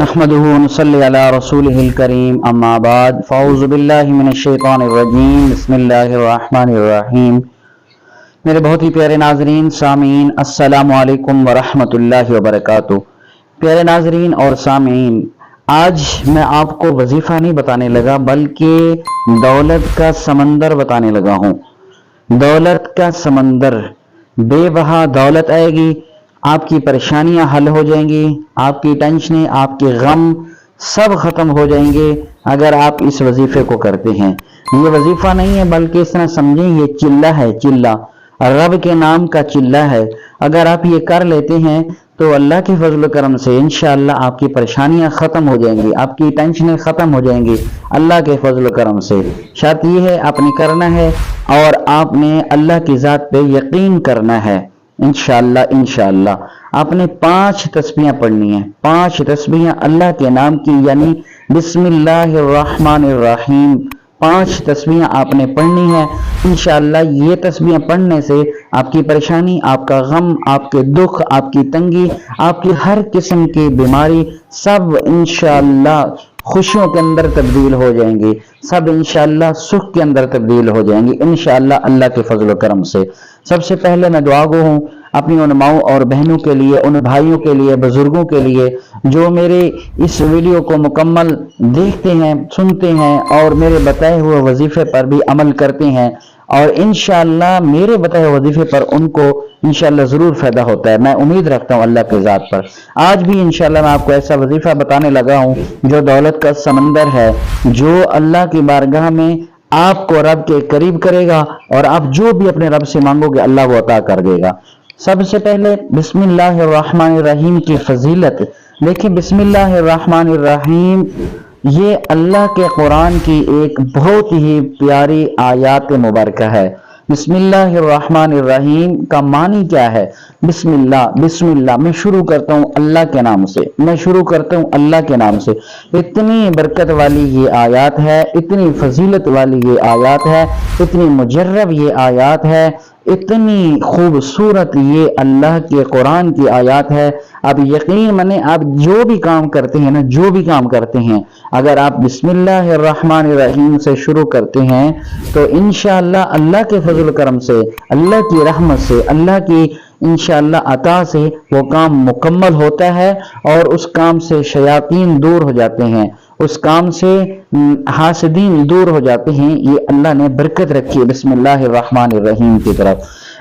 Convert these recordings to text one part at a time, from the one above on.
نحمده ونصلي على رسوله الكريم اما بعد فاعوذ باللہ من الشیطان الرجیم بسم اللہ الرحمن الرحیم۔ میرے بہت ہی پیارے ناظرین سامعین السلام علیکم ورحمۃ اللہ وبرکاتہ۔ پیارے ناظرین اور سامعین، آج میں آپ کو وظیفہ نہیں بتانے لگا بلکہ دولت کا سمندر بتانے لگا ہوں۔ دولت کا سمندر، بے بہا دولت آئے گی، آپ کی پریشانیاں حل ہو جائیں گی، آپ کی ٹینشنیں، آپ کے غم سب ختم ہو جائیں گے اگر آپ اس وظیفے کو کرتے ہیں۔ یہ وظیفہ نہیں ہے بلکہ اس طرح سمجھیں یہ چلہ ہے، چلہ رب کے نام کا چلہ ہے۔ اگر آپ یہ کر لیتے ہیں تو اللہ کے فضل و کرم سے انشاءاللہ آپ کی پریشانیاں ختم ہو جائیں گی، آپ کی ٹینشنیں ختم ہو جائیں گی اللہ کے فضل و کرم سے۔ شرط یہ ہے آپ نے کرنا ہے اور آپ نے اللہ کی ذات پہ یقین کرنا ہے۔ انشاءاللہ آپ نے 5 تسبیحیں پڑھنی ہیں، 5 تسبیحیں اللہ کے نام کی، یعنی بسم اللہ الرحمن الرحیم 5 تسبیحیں آپ نے پڑھنی ہے۔ انشاءاللہ یہ تسبیحیں پڑھنے سے آپ کی پریشانی، آپ کا غم، آپ کے دکھ، آپ کی تنگی، آپ کی ہر قسم کی بیماری سب انشاءاللہ خوشیوں کے اندر تبدیل ہو جائیں گی، سب انشاءاللہ سکھ کے اندر تبدیل ہو جائیں گی انشاءاللہ اللہ کے فضل و کرم سے۔ سب سے پہلے میں دعا گو ہوں اپنی ان ماؤں اور بہنوں کے لیے، ان بھائیوں کے لیے، بزرگوں کے لیے جو میرے اس ویڈیو کو مکمل دیکھتے ہیں، سنتے ہیں اور میرے بتائے ہوئے وظیفے پر بھی عمل کرتے ہیں، اور انشاءاللہ میرے بتائے ہوئے وظیفے پر ان کو انشاءاللہ ضرور فائدہ ہوتا ہے۔ میں امید رکھتا ہوں اللہ کی ذات پر۔ آج بھی انشاءاللہ میں آپ کو ایسا وظیفہ بتانے لگا ہوں جو دولت کا سمندر ہے، جو اللہ کی بارگاہ میں آپ کو رب کے قریب کرے گا، اور آپ جو بھی اپنے رب سے مانگو گے اللہ وہ عطا کر دے گا۔ سب سے پہلے بسم اللہ الرحمن الرحیم کی فضیلت دیکھیں۔ بسم اللہ الرحمن الرحیم یہ اللہ کے قرآن کی ایک بہت ہی پیاری آیات مبارکہ ہے۔ بسم اللہ الرحمن الرحیم کا معنی کیا ہے؟ بسم اللہ میں شروع کرتا ہوں اللہ کے نام سے، میں شروع کرتا ہوں اللہ کے نام سے۔ اتنی برکت والی یہ آیات ہے، اتنی فضیلت والی یہ آیات ہے، اتنی مجرب یہ آیات ہے، اتنی خوبصورت یہ اللہ کے قرآن کی آیات ہے۔ آپ یقین مانیں، آپ جو بھی کام کرتے ہیں نا، جو بھی کام کرتے ہیں، اگر آپ بسم اللہ الرحمن الرحیم سے شروع کرتے ہیں تو انشاءاللہ اللہ کے فضل و کرم سے، اللہ کی رحمت سے، اللہ کی انشاءاللہ عطا سے وہ کام مکمل ہوتا ہے، اور اس کام سے شیاطین دور ہو جاتے ہیں، اس کام سے حاسدین دور ہو جاتے ہیں۔ یہ اللہ نے برکت رکھی ہے بسم اللہ الرحمن الرحیم کی طرف۔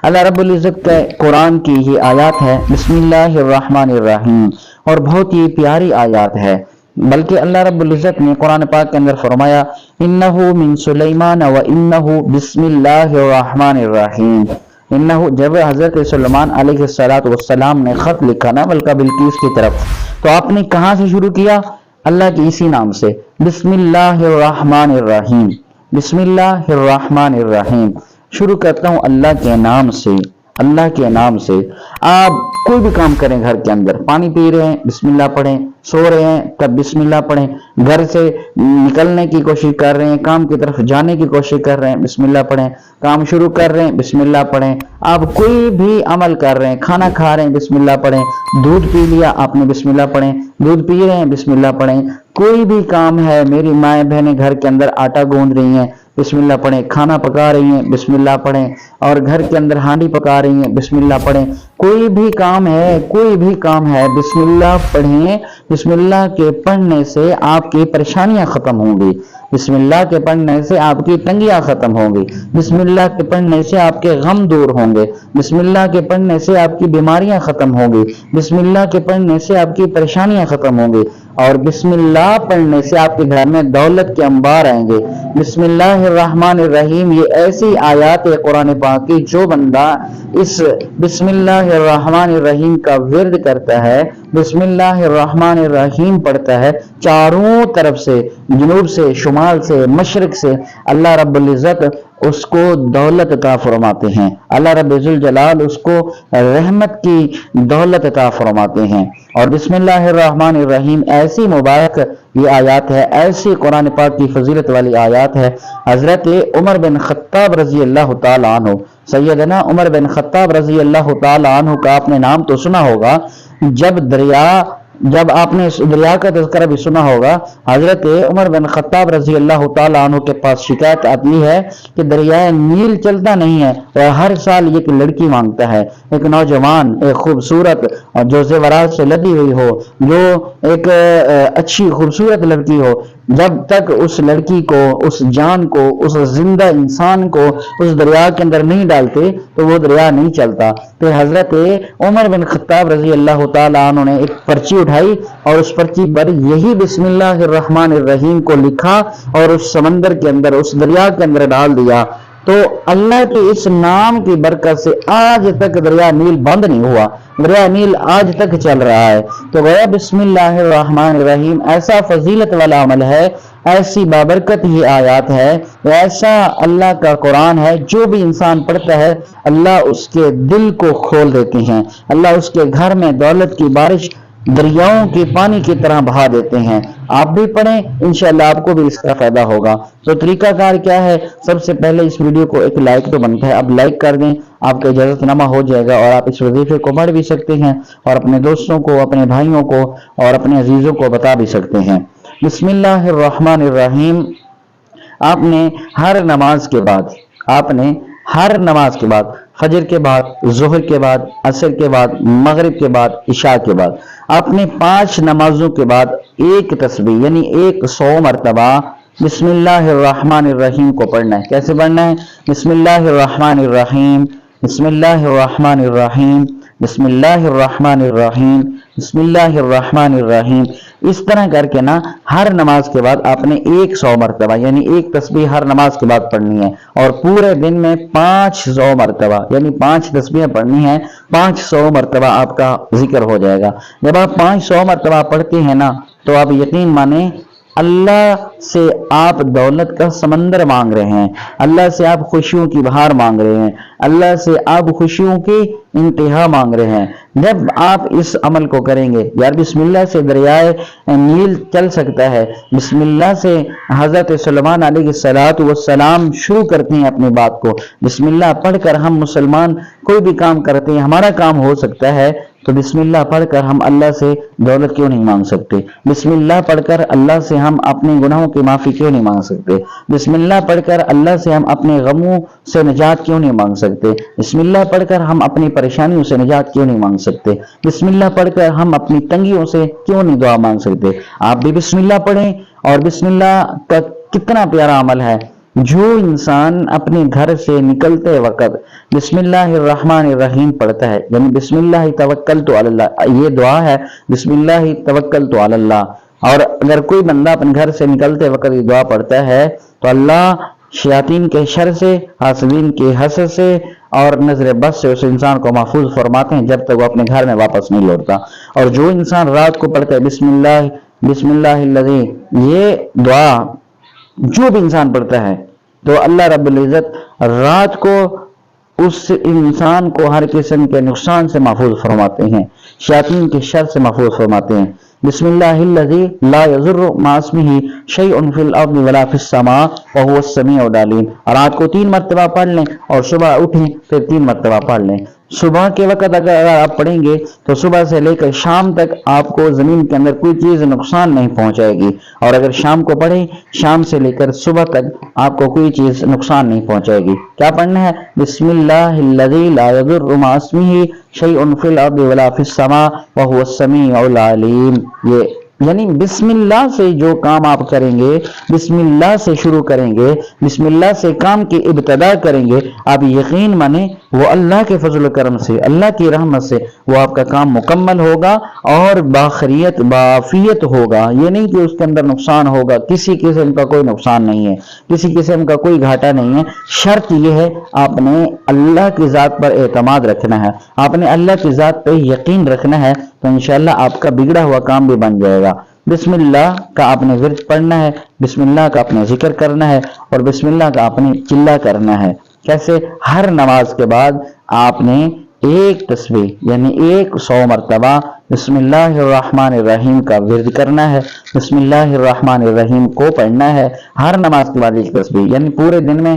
اللہ رب العزت کا قرآن کی یہ آیات ہے بسم اللہ الرحمن الرحیم، اور بہت ہی پیاری آیات ہے۔ بلکہ اللہ رب العزت نے قرآن پاک کے اندر فرمایا انہو من سلیمان و انہو بسم اللہ الرحمن الرحیم۔ انہو جب حضرت سلیمان علیہ السلام نے خط لکھا نا ملکہ بلقیس کی طرف، تو آپ نے کہاں سے شروع کیا؟ اللہ کے اسی نام سے، بسم اللہ الرحمن الرحیم۔ بسم اللہ الرحمن الرحیم شروع کرتا ہوں اللہ کے نام سے، اللہ کے نام سے۔ آپ کوئی بھی کام کریں گھر کے اندر، پانی پی رہے ہیں بسم اللہ پڑھیں، سو رہے ہیں تب بسم اللہ پڑھیں، گھر سے نکلنے کی کوشش کر رہے ہیں، کام کی طرف جانے کی کوشش کر رہے ہیں بسم اللہ پڑھیں، کام شروع کر رہے ہیں بسم اللہ پڑھیں، آپ کوئی بھی عمل کر رہے ہیں، کھانا کھا رہے ہیں بسم اللہ پڑھیں، دودھ پی لیا آپ نے بسم اللہ پڑھیں، دودھ پی رہے ہیں بسم اللہ پڑھیں، کوئی بھی کام ہے، میری مائیں بہنیں گھر کے اندر آٹا گوندھ رہی ہیں بسم اللہ پڑھیں، کھانا پکا رہی ہیں بسم اللہ پڑھیں، اور گھر کے اندر ہانڈی پکا رہی ہیں بسم اللہ پڑھیں، کوئی بھی کام ہے، کوئی بھی کام ہے بسم اللہ پڑھیں۔ بسم اللہ کے پڑھنے سے آپ کی پریشانیاں ختم ہوں گی، بسم اللہ کے پڑھنے سے آپ کی تنگیاں ختم ہوں گی، بسم اللہ کے پڑھنے سے آپ کے غم دور ہوں گے، بسم اللہ کے پڑھنے سے آپ کی بیماریاں ختم ہوں گی، بسم اللہ کے پڑھنے سے آپ کی پریشانیاں ختم ہوں گی، اور بسم اللہ پڑھنے سے آپ کے گھر میں دولت کے انبار آئیں گے۔ بسم اللہ الرحمن الرحیم یہ ایسی آیات ہے قرآن پاک کی، جو بندہ اس بسم اللہ الرحمن الرحیم کا ورد کرتا ہے، بسم اللہ الرحمن الرحیم پڑھتا ہے، چاروں طرف سے، جنوب سے، شمال سے، مشرق سے اللہ رب العزت اس کو دولت عطا فرماتے ہیں، اللہ رب ذوالجلال اس کو رحمت کی دولت عطا فرماتے ہیں۔ اور بسم اللہ الرحمن الرحیم ایسی مبارک یہ آیات ہے، ایسی قرآن پاک کی فضیلت والی آیات ہے۔ حضرت عمر بن خطاب رضی اللہ تعالی عنہ، سیدنا عمر بن خطاب رضی اللہ تعالی عنہ کا آپ نے نام تو سنا ہوگا، جب دریا جب آپ نے اس دریا کا تذکرہ بھی سنا ہوگا، حضرت عمر بن خطاب رضی اللہ تعالیٰ عنہ کے پاس شکایت آتی ہے کہ دریائے نیل چلتا نہیں ہے اور ہر سال ایک لڑکی مانگتا ہے، ایک نوجوان، ایک خوبصورت جو زیورات سے لدی ہوئی ہو، جو ایک اچھی خوبصورت لڑکی ہو، جب تک اس لڑکی کو، اس جان کو، اس زندہ انسان کو اس دریا کے اندر نہیں ڈالتے تو وہ دریا نہیں چلتا۔ پھر حضرت عمر بن خطاب رضی اللہ تعالیٰ عنہ نے ایک پرچی اٹھائی اور اس پرچی پر یہی بسم اللہ الرحمن الرحیم کو لکھا اور اس سمندر کے اندر، اس دریا کے اندر ڈال دیا، تو اللہ کے اس نام کی برکت سے آج تک دریا نیل بند نہیں ہوا، دریا نیل آج تک چل رہا ہے۔ تو گویا بسم اللہ الرحمن الرحیم ایسا فضیلت والا عمل ہے، ایسی بابرکت یہ آیات ہے، ایسا اللہ کا قرآن ہے، جو بھی انسان پڑھتا ہے اللہ اس کے دل کو کھول دیتے ہیں، اللہ اس کے گھر میں دولت کی بارش دریاؤں کے پانی کی طرح بہا دیتے ہیں۔ آپ بھی پڑھیں، انشاءاللہ آپ کو بھی اس کا فائدہ ہوگا۔ تو طریقہ کار کیا ہے؟ سب سے پہلے اس ویڈیو کو ایک لائک تو بنتا ہے، اب لائک کر دیں، آپ کا اجازت نامہ ہو جائے گا اور آپ اس وظیفے کو پڑھ بھی سکتے ہیں اور اپنے دوستوں کو، اپنے بھائیوں کو اور اپنے عزیزوں کو بتا بھی سکتے ہیں۔ بسم اللہ الرحمن الرحیم آپ نے ہر نماز کے بعد، فجر کے بعد، ظہر کے بعد، عصر کے بعد، مغرب کے بعد، عشاء کے بعد، آپ نے 5 نمازوں کے بعد ایک تسبیح یعنی 100 مرتبہ بسم اللہ الرحمن الرحیم کو پڑھنا ہے۔ کیسے پڑھنا ہے؟ بسم اللہ الرحمن الرحیم، بسم اللہ الرحمن الرحیم، بسم اللہ الرحمن الرحیم، بسم اللہ الرحمن الرحیم، اس طرح کر کے نا ہر نماز کے بعد آپ نے 100 مرتبہ یعنی ایک تسبیح ہر نماز کے بعد پڑھنی ہے، اور پورے دن میں 500 مرتبہ یعنی 5 تسبیحیں پڑھنی ہے، 500 مرتبہ آپ کا ذکر ہو جائے گا۔ جب آپ 500 مرتبہ پڑھتے ہیں نا تو آپ یقین مانیں اللہ سے آپ دولت کا سمندر مانگ رہے ہیں، اللہ سے آپ خوشیوں کی بہار مانگ رہے ہیں، اللہ سے آپ خوشیوں کی انتہا مانگ رہے ہیں۔ جب آپ اس عمل کو کریں گے، یار بسم اللہ سے دریائے نیل چل سکتا ہے، بسم اللہ سے حضرت سلیمان علیہ السلام شروع کرتے ہیں اپنی بات کو، بسم اللہ پڑھ کر ہم مسلمان کوئی بھی کام کرتے ہیں، ہمارا کام ہو سکتا ہے، تو بسم اللہ پڑھ کر ہم اللہ سے دولت کیوں نہیں مانگ سکتے؟ بسم اللہ پڑھ کر اللہ سے ہم اپنے گناہوں کی معافی کیوں نہیں مانگ سکتے؟ بسم اللہ پڑھ کر اللہ سے ہم اپنے غموں سے نجات کیوں نہیں مانگ سکتے؟ بسم اللہ پڑھ کر ہم اپنی پریشانیوں سے نجات کیوں نہیں مانگ سکتے؟ بسم اللہ پڑھ کر ہم اپنی تنگیوں سے کیوں نہیں دعا مانگ سکتے؟ آپ بھی بسم اللہ پڑھیں، اور بسم اللہ کا کتنا پیارا عمل ہے۔ جو انسان اپنے گھر سے نکلتے وقت بسم اللہ الرحمن الرحیم پڑھتا ہے، یعنی بسم اللہ توکلت علی اللہ، یہ دعا ہے بسم اللہ توکلت علی اللہ، اور اگر کوئی بندہ اپنے گھر سے نکلتے وقت یہ دعا پڑھتا ہے تو اللہ شیاطین کے شر سے، حاسدین کے حسد سے اور نظر بد سے اس انسان کو محفوظ فرماتے ہیں جب تک وہ اپنے گھر میں واپس نہیں لوٹتا۔ اور جو انسان رات کو پڑھتا ہے بسم اللہ الذی، یہ دعا جو بھی انسان پڑھتا ہے تو اللہ رب العزت رات کو اس انسان کو ہر قسم کے نقصان سے محفوظ فرماتے ہیں، شیاطین کے شر سے محفوظ فرماتے ہیں۔ بسم اللہ الذی لا یضر مع اسمہ شیء فی الارض ولا فی السماء وهو السمیع العلیم، رات کو 3 مرتبہ پڑھ لیں اور صبح اٹھیں پھر 3 مرتبہ پڑھ لیں۔ صبح کے وقت اگر آپ پڑھیں گے تو صبح سے لے کر شام تک آپ کو زمین کے اندر کوئی چیز نقصان نہیں پہنچائے گی، اور اگر شام کو پڑھیں شام سے لے کر صبح تک آپ کو کوئی چیز نقصان نہیں پہنچائے گی۔ کیا پڑھنا ہے؟ بسم اللہ الذی لا یضر مع اسمہ شیء فی الارض ولا فی السماء وهو السمیع العلیم، یہ یعنی بسم اللہ سے جو کام آپ کریں گے، بسم اللہ سے شروع کریں گے، بسم اللہ سے کام کی ابتدا کریں گے، آپ یقین مانیں وہ اللہ کے فضل و کرم سے، اللہ کی رحمت سے وہ آپ کا کام مکمل ہوگا اور باخریت بعافیت ہوگا۔ یہ نہیں کہ اس کے اندر نقصان ہوگا، کسی قسم کا کوئی نقصان نہیں ہے، کسی قسم کا کوئی گھاٹا نہیں ہے۔ شرط یہ ہے آپ نے اللہ کی ذات پر اعتماد رکھنا ہے، آپ نے اللہ کی ذات پہ یقین رکھنا ہے، تو انشاءاللہ آپ کا بگڑا ہوا کام بھی بن جائے گا۔ بسم اللہ کا آپ نے ورد پڑھنا ہے، بسم اللہ کا اپنے ذکر کرنا ہے، اور بسم اللہ کا اپنے چلہ کرنا ہے۔ کیسے؟ ہر نماز کے بعد آپ نے ایک تسبیح یعنی 100 مرتبہ بسم اللہ الرحمن الرحیم کا ورد کرنا ہے، بسم اللہ الرحمن الرحیم کو پڑھنا ہے، ہر نماز کے بعد ایک تسبیح، یعنی پورے دن میں